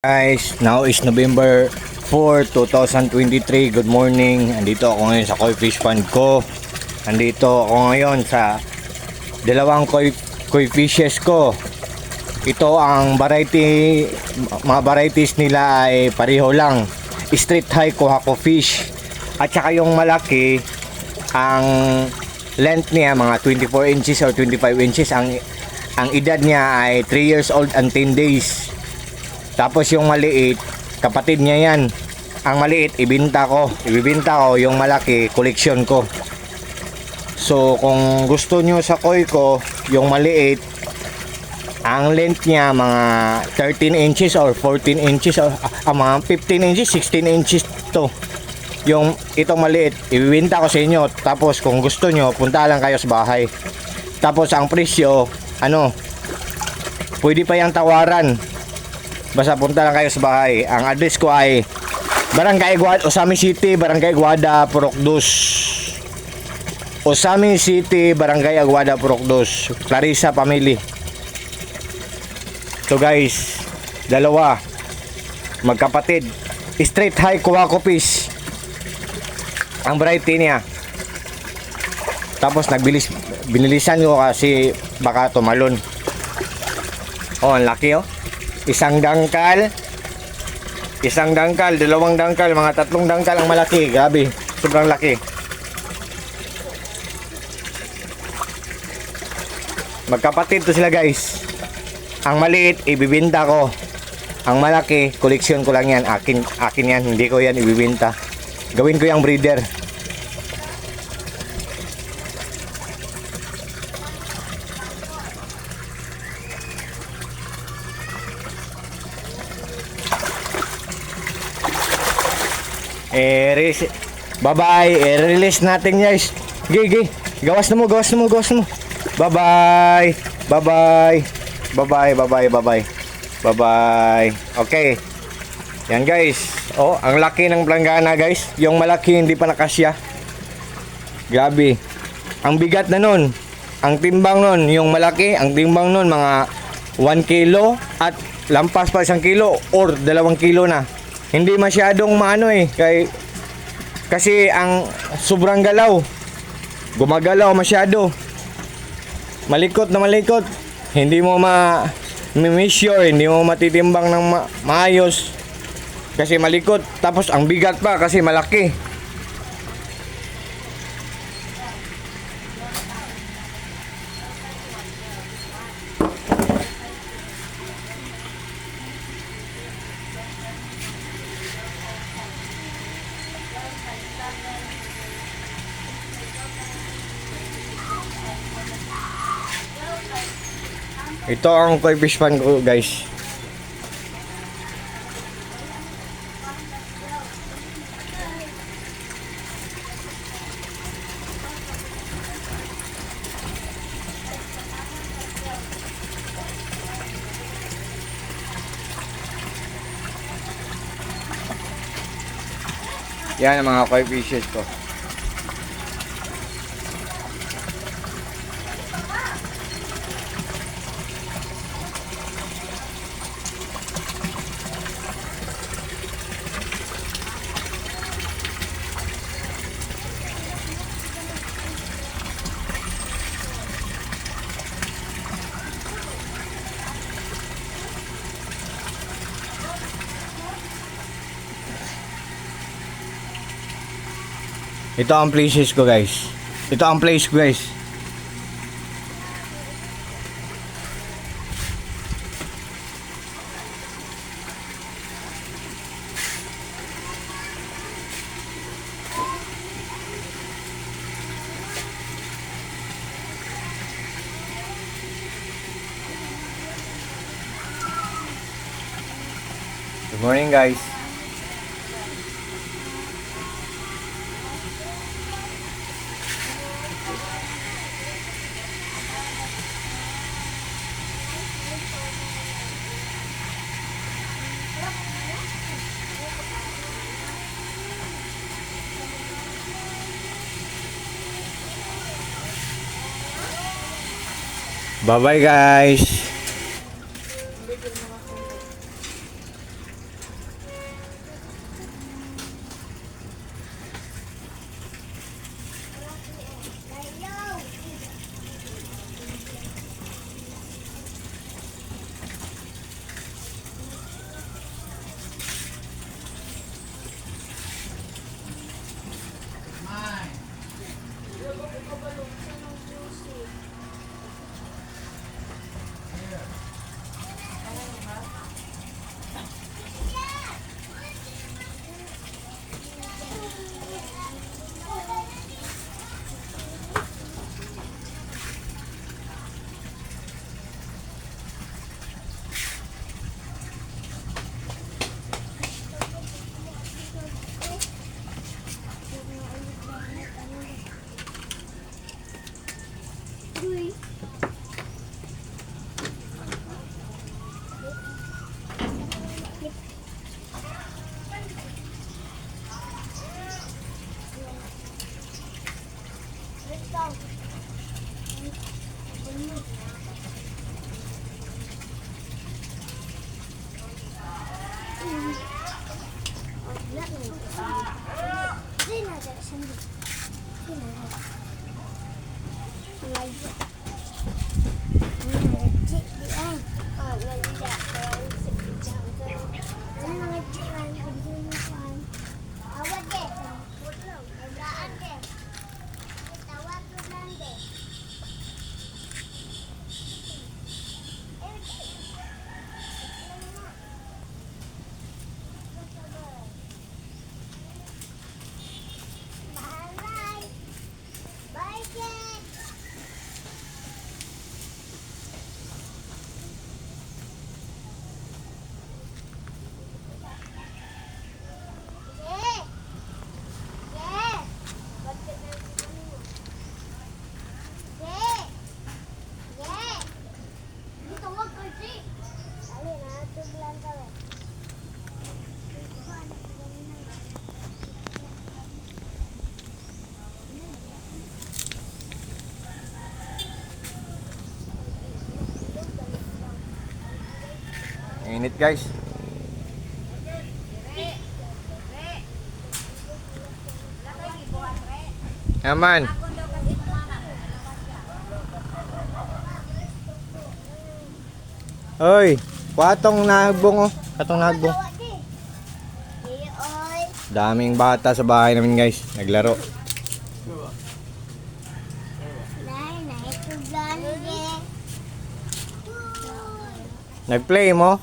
Guys, now is November 4, 2023. Good morning. Andito ako ngayon sa koi fish pond ko. Andito ako ngayon sa dalawang koi fishes ko. Ito ang variety, mga varieties nila ay pareho lang. Street high Kuhako fish. At saka yung malaki, ang length niya mga 24 inches or 25 inches. Ang edad niya ay 3 years old and 10 days. Tapos yung maliit, kapatid niya yan. Ang maliit, ibinta ko. Yung malaki, collection ko. So, kung gusto nyo sa koi ko, yung maliit, ang length niya mga 13 inches or 14 inches or mga 15 inches, 16 inches to. Yung itong maliit, ibibinta ko sa inyo. Tapos, kung gusto nyo, punta lang kayo sa bahay. Tapos, ang presyo, pwede pa yung tawaran. Basta punta lang kayo sa bahay. Ang address ko ay Barangay Guada, Osami City, Barangay Guada, Purok 2. Osami City, Barangay Aguada, Purok 2. Clarissa Family. So guys, dalawa magkapatid. Straight high Kuhako fish. Ang variety niya. Tapos binilisan ko kasi baka tumalon. Oh, ang laki oh. Isang dangkal, dalawang dangkal, mga tatlong dangkal ang malaki. Grabe, sobrang laki. Magkapatid to sila guys. Ang maliit, ibibinta ko. Ang malaki, koleksyon ko lang yan. Akin yan, hindi ko yan ibibinta. Gawin ko yung breeder. Bye-bye. Release natin guys. Gigi. Gawas mo. Bye-bye. Okay. Yan guys. Oh, ang laki ng planggana guys. Yung malaki hindi pa nakasya. Grabe. Ang bigat na nun. Ang timbang nun, yung malaki, ang timbang nun mga 1 kilo at lampas pa 1 kilo or 2 kilo na. Hindi masyadong kasi ang sobrang galaw. Gumagalaw masyado. Malikot. Hindi mo ma-measure, hindi mo matitimbang ng maayos. Kasi malikot, tapos ang bigat pa kasi malaki. Ito ang koi fish pond ko guys. Yan ang mga koi fishes ko. Ito ang places ko guys. Ito ang place ko guys. Good morning guys. Bye bye guys. Init guys. Aman. Hoy, kwatong nagbong oh. Katong nagbong. Daming bata sa bahay namin guys, naglaro. Nagplay mo?